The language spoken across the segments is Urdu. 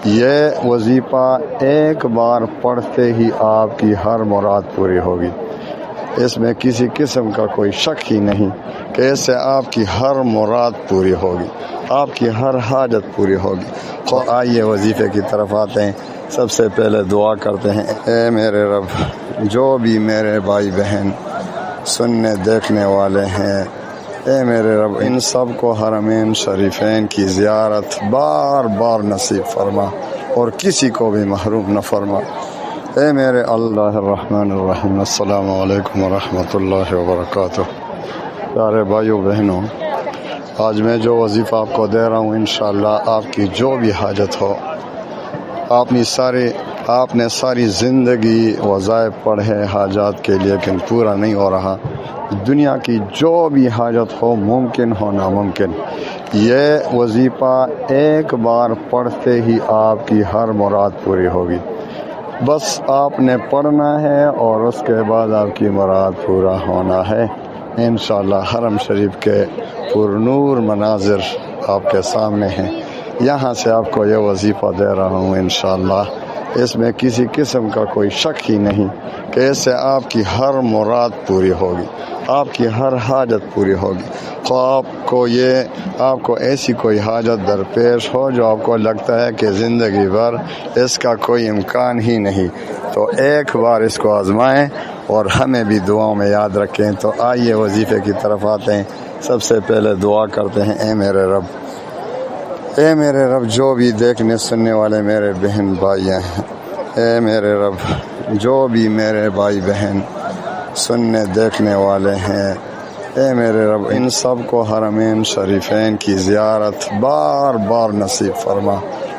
یہ وظیفہ ایک بار پڑھتے ہی آپ کی ہر مراد پوری ہوگی۔ اس میں کسی قسم کا کوئی شک ہی نہیں کہ اس سے آپ کی ہر مراد پوری ہوگی، آپ کی ہر حاجت پوری ہوگی۔ تو آئیے وظیفے کی طرف آتے ہیں۔ سب سے پہلے دعا کرتے ہیں، اے میرے رب، جو بھی میرے بھائی بہن سننے دیکھنے والے ہیں، اے میرے رب ان سب کو حرمین شریفین کی زیارت بار بار نصیب فرما اور کسی کو بھی محروم نہ فرما۔ اے میرے اللہ الرحمن الرحیم۔ السلام علیکم ورحمۃ اللہ وبرکاتہ۔ پیارے بھائیو بہنوں، آج میں جو وظیفہ آپ کو دے رہا ہوں، انشاءاللہ آپ کی جو بھی حاجت ہو، آپ نے ساری زندگی وظائف پڑھے حاجات کے لیے لیکن پورا نہیں ہو رہا، دنیا کی جو بھی حاجت ہو، ممکن ہو ناممکن، یہ وظیفہ ایک بار پڑھتے ہی آپ کی ہر مراد پوری ہوگی۔ بس آپ نے پڑھنا ہے اور اس کے بعد آپ کی مراد پورا ہونا ہے انشاءاللہ۔ حرم شریف کے پر نور مناظر آپ کے سامنے ہیں، یہاں سے آپ کو یہ وظیفہ دے رہا ہوں انشاءاللہ۔ اس میں کسی قسم کا کوئی شک ہی نہیں کہ اس سے آپ کی ہر مراد پوری ہوگی، آپ کی ہر حاجت پوری ہوگی۔ تو آپ کو ایسی کوئی حاجت درپیش ہو جو آپ کو لگتا ہے کہ زندگی بھر اس کا کوئی امکان ہی نہیں، تو ایک بار اس کو آزمائیں اور ہمیں بھی دعاؤں میں یاد رکھیں۔ تو آئیے وظیفے کی طرف آتے ہیں۔ سب سے پہلے دعا کرتے ہیں، اے میرے رب، اے میرے رب، جو بھی دیکھنے سننے والے میرے بہن بھائی ہیں، اے میرے رب، جو بھی میرے بھائی بہن سننے دیکھنے والے ہیں، اے میرے رب ان سب کو حرمین شریفین کی زیارت بار بار نصیب فرما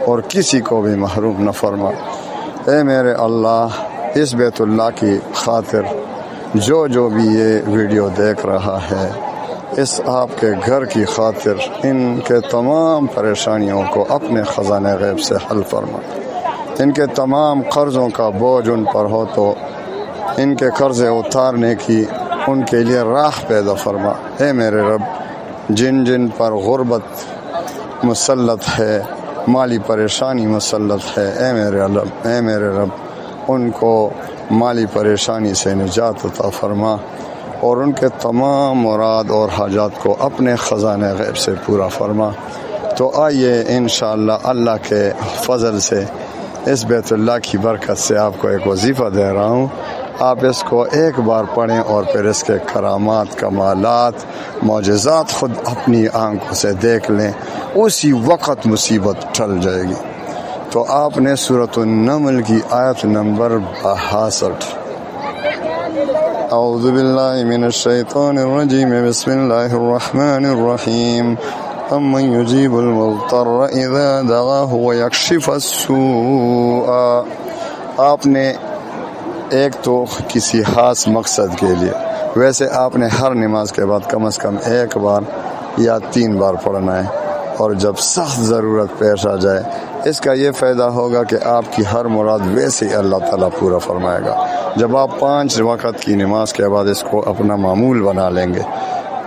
اور کسی کو بھی محروم نہ فرما۔ اے میرے اللہ، اس بیت اللہ کی خاطر جو بھی یہ ویڈیو دیکھ رہا ہے، اس آپ کے گھر کی خاطر ان کے تمام پریشانیوں کو اپنے خزانہ غیب سے حل فرما۔ ان کے تمام قرضوں کا بوجھ ان پر ہو تو ان کے قرض اتارنے کی ان کے لیے راہ پیدا فرما۔ اے میرے رب، جن پر غربت مسلط ہے، مالی پریشانی مسلط ہے، اے میرے رب ان کو مالی پریشانی سے نجات عطا فرما اور ان کے تمام مراد اور حاجات کو اپنے خزانہ غیب سے پورا فرما۔ تو آئیے انشاءاللہ اللہ کے فضل سے، اس بیت اللہ کی برکت سے آپ کو ایک وظیفہ دے رہا ہوں۔ آپ اس کو ایک بار پڑھیں اور پھر اس کے کرامات، کمالات، معجزات خود اپنی آنکھوں سے دیکھ لیں، اسی وقت مصیبت ٹل جائے گی۔ تو آپ نے سورۃ النمل کی آیت نمبر 62، اعوذ باللہ من الشیطان الرجیم، بسم اللہ الرحمن الرحیم، امن یجیب المضطر اذا دعاہ ویکشف السوء۔ آپ نے ایک تو کسی خاص مقصد کے لیے، ویسے آپ نے ہر نماز کے بعد کم از کم ایک بار یا 3 بار پڑھنا ہے، اور جب سخت ضرورت پیش آ جائے، اس کا یہ فائدہ ہوگا کہ آپ کی ہر مراد ویسے ہی اللہ تعالیٰ پورا فرمائے گا۔ جب آپ 5 وقت کی نماز کے بعد اس کو اپنا معمول بنا لیں گے۔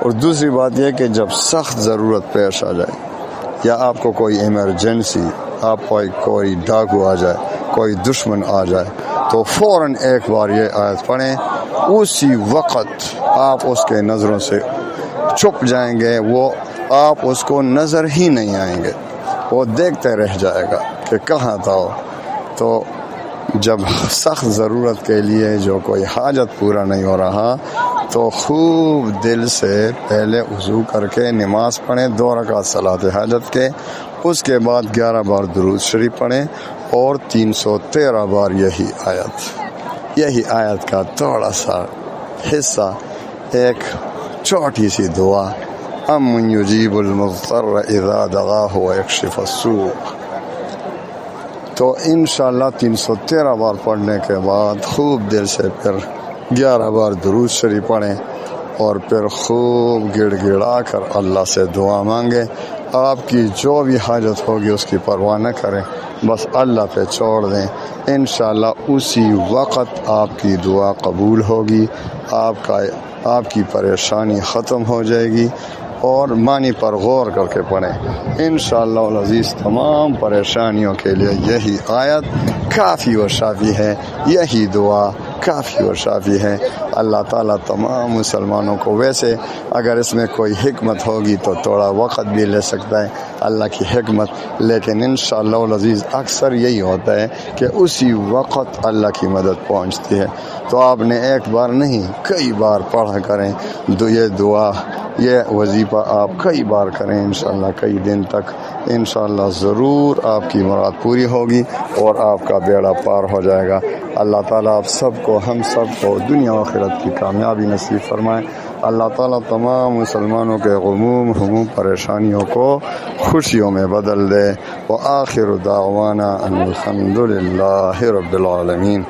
اور دوسری بات یہ کہ جب سخت ضرورت پیش آ جائے یا آپ کو کوئی ایمرجنسی، آپ کو کوئی ڈاکو آ جائے، کوئی دشمن آ جائے، تو فوراً ایک بار یہ آیت پڑھیں، اسی وقت آپ اس کے نظروں سے چھپ جائیں گے، وہ آپ اس کو نظر ہی نہیں آئیں گے، وہ دیکھتے رہ جائے گا کہ کہاں تھا وہ۔ تو جب سخت ضرورت کے لیے جو کوئی حاجت پورا نہیں ہو رہا، تو خوب دل سے پہلے وضو کر کے نماز پڑھیں، 2 رکعت صلاۃ حاجت کے، اس کے بعد 11 بار درود شریف پڑھیں اور 313 بار یہی آیت کا تھوڑا سا حصہ، ایک چھوٹی سی دعا، امن یجیب المضطر اذا دعاہ ویکشف السوء۔ تو انشاءاللہ 313 بار پڑھنے کے بعد خوب دل سے پھر 11 بار درود شریف پڑھیں اور پھر خوب گڑ گڑا کر اللہ سے دعا مانگیں۔ آپ کی جو بھی حاجت ہوگی اس کی پرواہ نہ کریں، بس اللہ پہ چھوڑ دیں، انشاءاللہ اسی وقت آپ کی دعا قبول ہوگی، آپ کی پریشانی ختم ہو جائے گی اور معنی پر غور کر کے پڑھیں۔ انشاءاللہ العزیز تمام پریشانیوں کے لیے یہی آیت کافی و شافی ہے، یہی دعا کافی و شافی ہے۔ اللہ تعالیٰ تمام مسلمانوں کو، ویسے اگر اس میں کوئی حکمت ہوگی تو تھوڑا وقت بھی لے سکتا ہے اللہ کی حکمت، لیکن انشاءاللہ العزیز اکثر یہی ہوتا ہے کہ اسی وقت اللہ کی مدد پہنچتی ہے۔ تو آپ نے ایک بار نہیں کئی بار پڑھا کریں، یہ دعا یہ وظیفہ آپ کئی بار کریں انشاءاللہ، کئی دن تک، انشاءاللہ ضرور آپ کی مراد پوری ہوگی اور آپ کا بیڑا پار ہو جائے گا۔ اللہ تعالیٰ آپ سب کو، ہم سب کو دنیا و آخرت کی کامیابی نصیب فرمائے۔ اللہ تعالیٰ تمام مسلمانوں کے غموم ہموم پریشانیوں کو خوشیوں میں بدل دے۔ وآخر دعوانا ان الحمد للہ رب العالمین۔